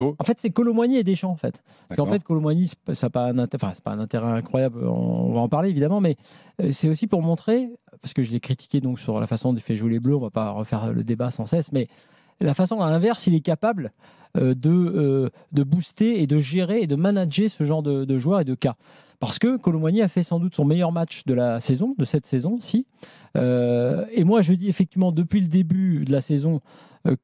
En fait, c'est Kolo Muani et Deschamps, en fait. Parce qu'en fait, Kolo Muani, ça n'a pas c'est pas un intérêt incroyable, on va en parler évidemment, mais c'est aussi pour montrer, parce que je l'ai critiqué donc sur la façon dont il fait jouer les Bleus, on ne va pas refaire le débat sans cesse, mais la façon à l'inverse, il est capable de booster et de gérer et de manager ce genre de joueurs et de cas. Parce que Kolo Muani a fait sans doute son meilleur match de la saison, de cette saison, si. Et moi, je dis effectivement, depuis le début de la saison,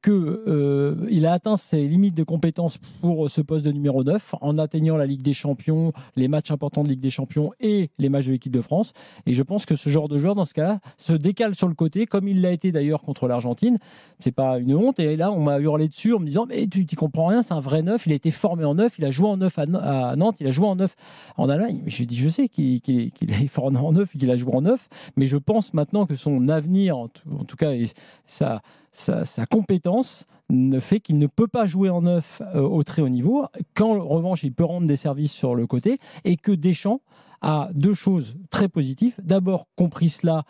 qu'il a atteint ses limites de compétences pour ce poste de numéro 9 en atteignant la Ligue des Champions, les matchs importants de Ligue des Champions et les matchs de l'équipe de France. Et je pense que ce genre de joueur, dans ce cas-là, se décale sur le côté, comme il l'a été d'ailleurs contre l'Argentine. C'est pas une honte. Et là, on m'a hurlé dessus en me disant « Mais tu n'y comprends rien, c'est un vrai neuf, il a été formé en neuf, il a joué en neuf à Nantes, il a joué en neuf en Allemagne. » Je lui ai dit « Je sais qu'il est formé en neuf et qu'il a joué en neuf, mais je pense maintenant que son avenir, en tout cas, sa compétence ne fait qu'il ne peut pas jouer en neuf au très haut niveau, quand en revanche il peut rendre des services sur le côté, et que Deschamps a deux choses très positives. D'abord compris cela,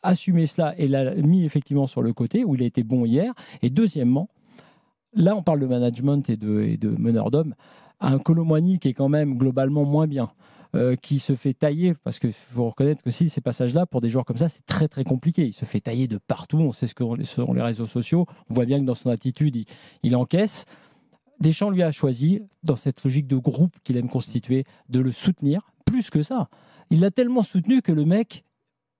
assumé cela et l'a mis effectivement sur le côté où il a été bon hier. Et deuxièmement, là on parle de management et de meneur d'hommes, un Kolo Muani qui est quand même globalement moins bien. Qui se fait tailler, parce qu'il faut reconnaître que si ces passages-là, pour des joueurs comme ça, c'est très très compliqué. Il se fait tailler de partout, on sait ce que sont les réseaux sociaux, on voit bien que dans son attitude, il encaisse. Deschamps lui a choisi, dans cette logique de groupe qu'il aime constituer, de le soutenir, plus que ça. Il l'a tellement soutenu que le mec,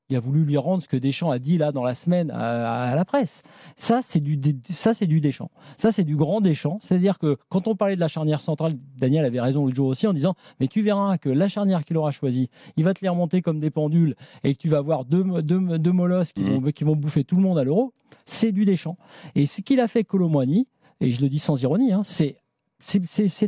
il a voulu lui rendre ce que Deschamps a dit là dans la semaine à la presse. Ça, c'est du Deschamps. Ça, c'est du grand Deschamps. C'est-à-dire que quand on parlait de la charnière centrale, Daniel avait raison l'autre jour aussi en disant « Mais tu verras que la charnière qu'il aura choisie, il va te les remonter comme des pendules et que tu vas avoir deux molosses qui vont bouffer tout le monde à l'Euro. » C'est du Deschamps. Et ce qu'il a fait Kolo Muani, et je le dis sans ironie, c'est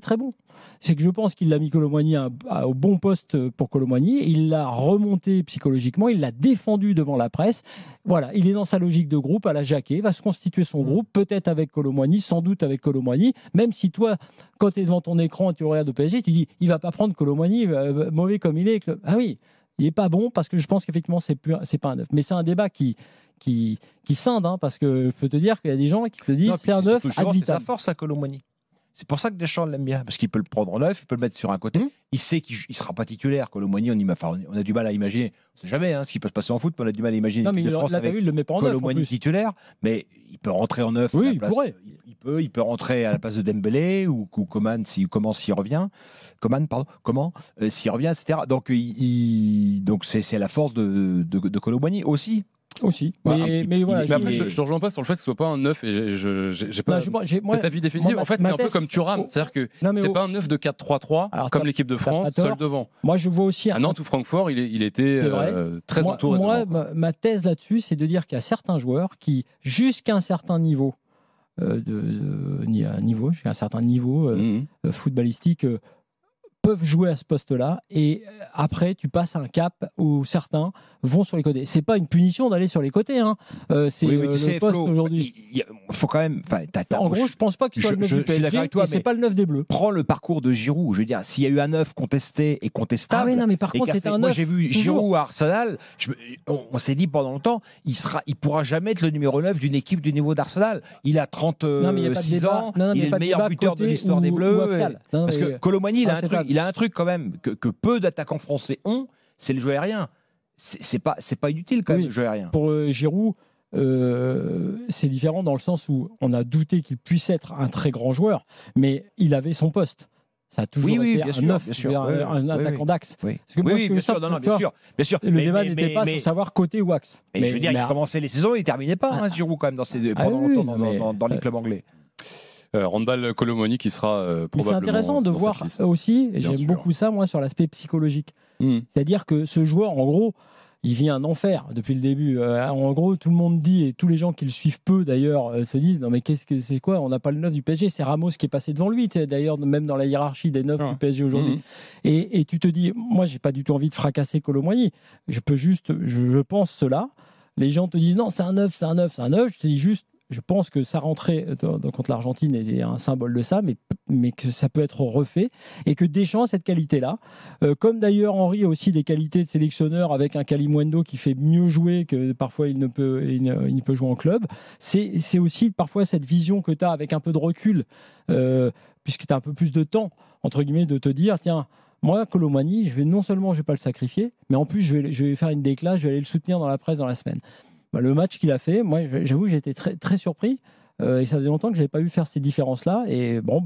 très bon. C'est que je pense qu'il l'a mis Kolo Muani au bon poste pour Kolo Muani. Il l'a remonté psychologiquement, il l'a défendu devant la presse. Voilà, il est dans sa logique de groupe à la Jacquet, va se constituer son groupe, peut-être avec Kolo Muani, sans doute avec Kolo Muani, même si toi, quand tu es devant ton écran et tu regardes au PSG, tu dis il va pas prendre Kolo Muani, mauvais comme il est. Ah oui, il est pas bon parce que je pense qu'effectivement c'est pas un neuf. Mais c'est un débat qui scinde, hein, parce que je peux te dire qu'il y a des gens qui te disent c'est un neuf ad vitam. C'est sa force à Kolo Muani. C'est pour ça que Deschamps l'aime bien, parce qu'il peut le prendre en neuf, il peut le mettre sur un côté. Il sait qu'il ne sera pas titulaire. Kolo Muani, on a du mal à imaginer. On ne sait jamais ce qui peut se passer en foot, mais on a du mal à imaginer. Non, mais là, t'as vu, il le met pas en neuf. Kolo Muani titulaire, mais il peut rentrer en neuf. Oui, il pourrait. Il peut rentrer à la place de Dembélé ou Coman s'il revient. Comment s'il revient, etc. Donc c'est la force de Kolo Muani aussi. Mais voilà, après, je te rejoins pas sur le fait que ce soit pas un neuf et j'ai pas cet avis définitif. En fait, c'est un peu comme Thuram, c'est-à-dire que c'est pas un neuf de 4-3-3 comme l'équipe de France seul devant. Moi, je vois aussi à Nantes ou Francfort, il était très entouré. Moi, ma thèse là-dessus, c'est de dire qu'il y a certains joueurs qui, jusqu'à un certain niveau, jusqu'à un certain niveau footballistique, peuvent jouer à ce poste-là, et après tu passes un cap où certains vont sur les côtés. C'est pas une punition d'aller sur les côtés, hein. C'est le poste aujourd'hui. Il faut quand même. En gros, je pense pas qu'il soit le 9 du PSG, et c'est pas le 9 des Bleus. Prends le parcours de Giroud. Je veux dire, s'il y a eu un 9 contesté et contestable. Ah oui, non, mais par contre, c'était un 9. Moi, j'ai vu Giroud à Arsenal. On s'est dit pendant longtemps, il pourra jamais être le numéro 9 d'une équipe du niveau d'Arsenal. Il a 36 ans. Il est le meilleur buteur de l'histoire des Bleus. Parce que Kolo Muani, il a un truc quand même que peu d'attaquants français ont, c'est le jeu aérien. C'est pas inutile quand même, le jeu aérien. Pour Giroud, c'est différent dans le sens où on a douté qu'il puisse être un très grand joueur, mais il avait son poste. Ça a toujours été un neuf, un attaquant d'axe. Bien sûr. Le débat n'était pas sur savoir côté ou axe. Mais je veux dire, il commençait les saisons, il ne terminait pas, Giroud, quand même, pendant longtemps dans les clubs anglais. Randall Kolo Muani qui sera probablement. C'est intéressant de voir aussi, et j'aime beaucoup ça, moi, sur l'aspect psychologique. C'est-à-dire que ce joueur, en gros, il vit un enfer depuis le début. En gros, tout le monde dit, et tous les gens qui le suivent peu d'ailleurs se disent non mais c'est quoi, on n'a pas le 9 du PSG, c'est Ramos qui est passé devant lui, d'ailleurs même dans la hiérarchie des 9 du PSG aujourd'hui. Et tu te dis, moi j'ai pas du tout envie de fracasser Kolo Muani, je pense cela. Les gens te disent non, c'est un 9. Je te dis juste, je pense que sa rentrée contre l'Argentine est un symbole de ça, mais que ça peut être refait et que Deschamps a cette qualité-là. Comme d'ailleurs Henry a aussi des qualités de sélectionneur avec un Kalimundo qui fait mieux jouer que parfois il ne peut jouer en club. C'est aussi parfois cette vision que tu as avec un peu de recul, puisque tu as un peu plus de temps, entre guillemets, de te dire, tiens, moi, Kolo Muani, non seulement je ne vais pas le sacrifier, mais en plus je vais faire une déclat, je vais aller le soutenir dans la presse dans la semaine. Le match qu'il a fait, moi, j'avoue que j'ai été très, très surpris. Et ça faisait longtemps que je n'avais pas vu faire ces différences-là. Et bon,